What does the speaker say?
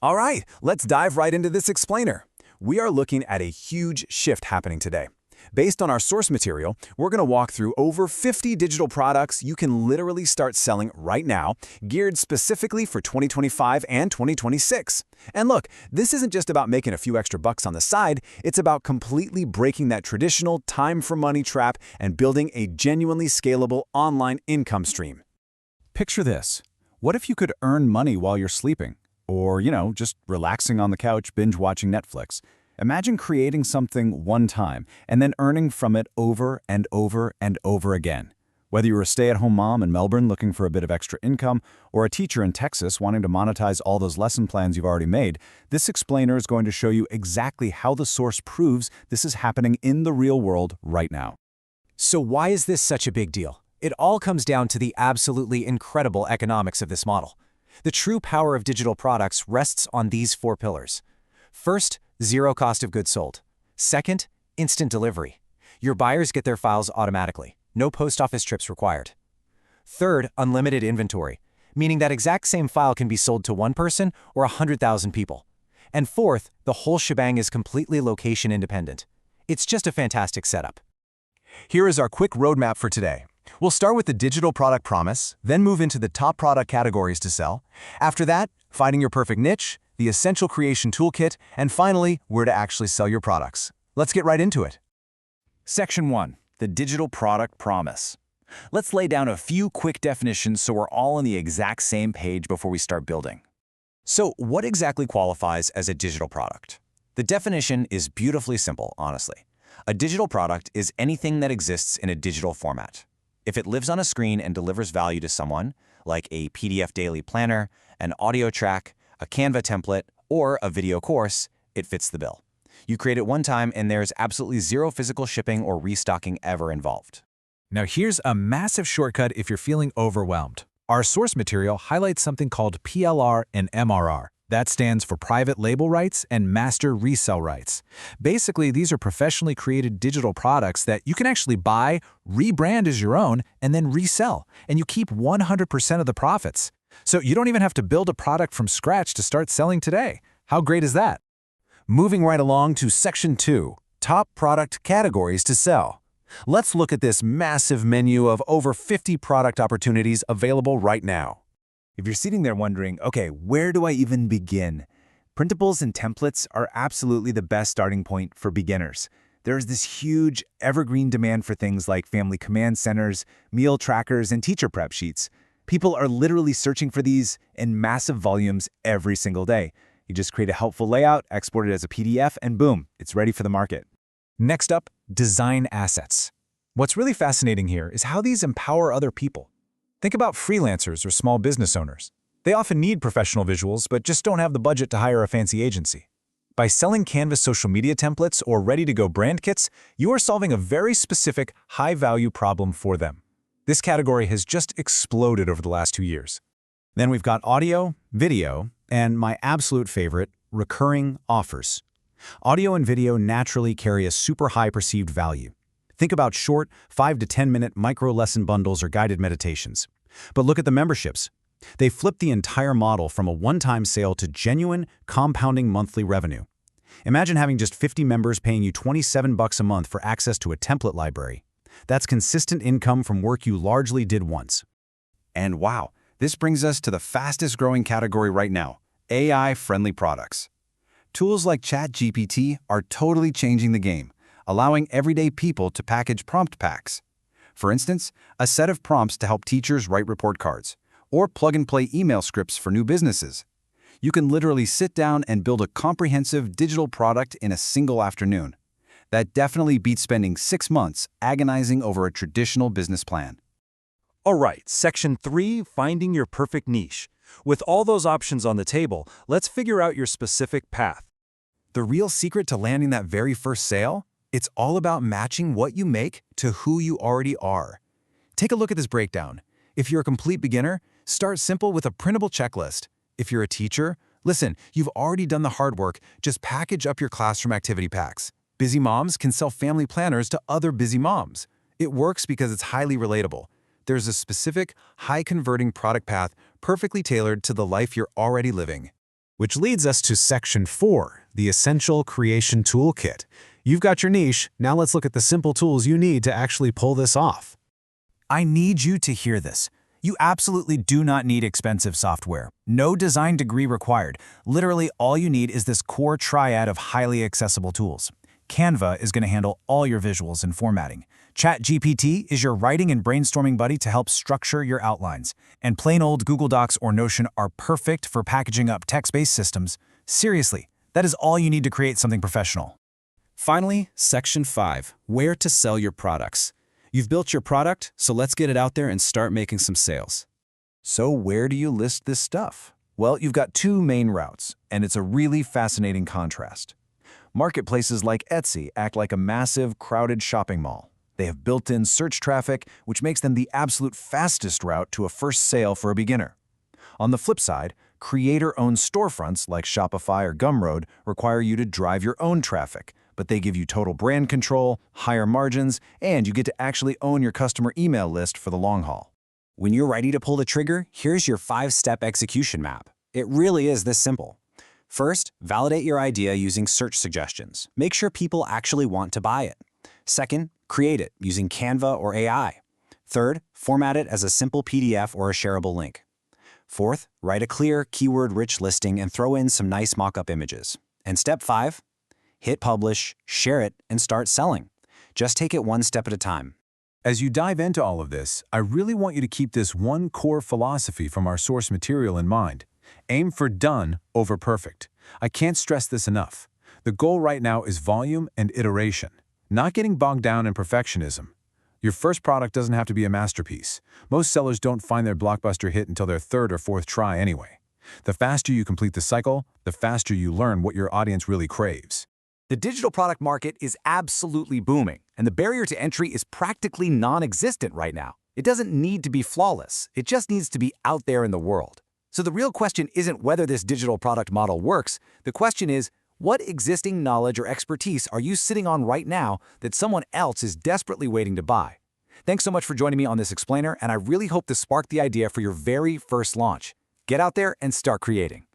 All right, let's dive right into this explainer. We are looking at a huge shift happening today. Based on our source material, we're going to walk through over 50 digital products you can literally start selling right now, geared specifically for 2025 and 2026. And look, this isn't just about making a few extra bucks on the side, it's about completely breaking that traditional time for money trap and building a genuinely scalable online income stream. Picture this. What if you could earn money while you're sleeping? Or, just relaxing on the couch, binge-watching Netflix. Imagine creating something one time and then earning from it over and over and over again. Whether you're a stay-at-home mom in Melbourne looking for a bit of extra income or a teacher in Texas wanting to monetize all those lesson plans you've already made, this explainer is going to show you exactly how the source proves this is happening in the real world right now. So why is this such a big deal? It all comes down to the absolutely incredible economics of this model. The true power of digital products rests on these four pillars. First, zero cost of goods sold. Second, instant delivery. Your buyers get their files automatically. No post office trips required. Third, unlimited inventory, meaning that exact same file can be sold to one person or 100,000 people. And fourth, the whole shebang is completely location independent. It's just a fantastic setup. Here is our quick roadmap for today. We'll start with the digital product promise, then move into the top product categories to sell. After that, finding your perfect niche, the essential creation toolkit, and finally, where to actually sell your products. Let's get right into it. Section 1. The digital product promise. Let's lay down a few quick definitions so we're all on the exact same page before we start building. So, what exactly qualifies as a digital product? The definition is beautifully simple, honestly. A digital product is anything that exists in a digital format. If it lives on a screen and delivers value to someone, like a PDF daily planner, an audio track, a Canva template, or a video course, it fits the bill. You create it one time and there's absolutely zero physical shipping or restocking ever involved. Now here's a massive shortcut if you're feeling overwhelmed. Our source material highlights something called PLR and MRR. That stands for private label rights and master resell rights. Basically, these are professionally created digital products that you can actually buy, rebrand as your own, and then resell. And you keep 100% of the profits. So you don't even have to build a product from scratch to start selling today. How great is that? Moving right along to Section 2, Top Product Categories to Sell. Let's look at this massive menu of over 50 product opportunities available right now. If you're sitting there wondering, okay, where do I even begin? Printables and templates are absolutely the best starting point for beginners. There's this huge, evergreen demand for things like family command centers, meal trackers, and teacher prep sheets. People are literally searching for these in massive volumes every single day. You just create a helpful layout, export it as a PDF, and boom, it's ready for the market. Next up, design assets. What's really fascinating here is how these empower other people. Think about freelancers or small business owners. They often need professional visuals, but just don't have the budget to hire a fancy agency. By selling Canva social media templates or ready-to-go brand kits, you are solving a very specific, high-value problem for them. This category has just exploded over the last 2 years. Then we've got audio, video, and my absolute favorite, recurring offers. Audio and video naturally carry a super high perceived value. Think about short, 5 to 10-minute micro-lesson bundles or guided meditations. But look at the memberships. They flip the entire model from a one-time sale to genuine, compounding monthly revenue. Imagine having just 50 members paying you $27 a month for access to a template library. That's consistent income from work you largely did once. And wow, this brings us to the fastest-growing category right now, AI-friendly products. Tools like ChatGPT are totally changing the game, allowing everyday people to package prompt packs. For instance, a set of prompts to help teachers write report cards, or plug-and-play email scripts for new businesses. You can literally sit down and build a comprehensive digital product in a single afternoon. That definitely beats spending 6 months agonizing over a traditional business plan. All right, Section 3, Finding Your Perfect Niche. With all those options on the table, let's figure out your specific path. The real secret to landing that very first sale? It's all about matching what you make to who you already are. Take a look at this breakdown. If you're a complete beginner, start simple with a printable checklist. If you're a teacher, listen, you've already done the hard work, just package up your classroom activity packs. Busy moms can sell family planners to other busy moms. It works because it's highly relatable. There's a specific, high-converting product path perfectly tailored to the life you're already living. Which leads us to Section 4, the Essential Creation Toolkit. You've got your niche, now let's look at the simple tools you need to actually pull this off. I need you to hear this. You absolutely do not need expensive software. No design degree required. Literally, all you need is this core triad of highly accessible tools. Canva is going to handle all your visuals and formatting. ChatGPT is your writing and brainstorming buddy to help structure your outlines. And plain old Google Docs or Notion are perfect for packaging up text-based systems. Seriously, that is all you need to create something professional. Finally, Section 5, where to sell your products. You've built your product, so let's get it out there and start making some sales. So where do you list this stuff? Well, you've got two main routes, and it's a really fascinating contrast. Marketplaces like Etsy act like a massive, crowded shopping mall. They have built-in search traffic, which makes them the absolute fastest route to a first sale for a beginner. On the flip side, creator-owned storefronts like Shopify or Gumroad require you to drive your own traffic, but they give you total brand control, higher margins, and you get to actually own your customer email list for the long haul. When you're ready to pull the trigger, here's your 5-step execution map. It really is this simple. First, validate your idea using search suggestions. Make sure people actually want to buy it. Second, create it using Canva or AI. Third, format it as a simple PDF or a shareable link. Fourth, write a clear, keyword-rich listing and throw in some nice mock-up images. And step 5, hit publish, share it, and start selling. Just take it one step at a time. As you dive into all of this, I really want you to keep this one core philosophy from our source material in mind. Aim for done over perfect. I can't stress this enough. The goal right now is volume and iteration, not getting bogged down in perfectionism. Your first product doesn't have to be a masterpiece. Most sellers don't find their blockbuster hit until their third or fourth try anyway. The faster you complete the cycle, the faster you learn what your audience really craves. The digital product market is absolutely booming, and the barrier to entry is practically non-existent right now. It doesn't need to be flawless. It just needs to be out there in the world. So the real question isn't whether this digital product model works. The question is, what existing knowledge or expertise are you sitting on right now that someone else is desperately waiting to buy? Thanks so much for joining me on this explainer, and I really hope this sparked the idea for your very first launch. Get out there and start creating.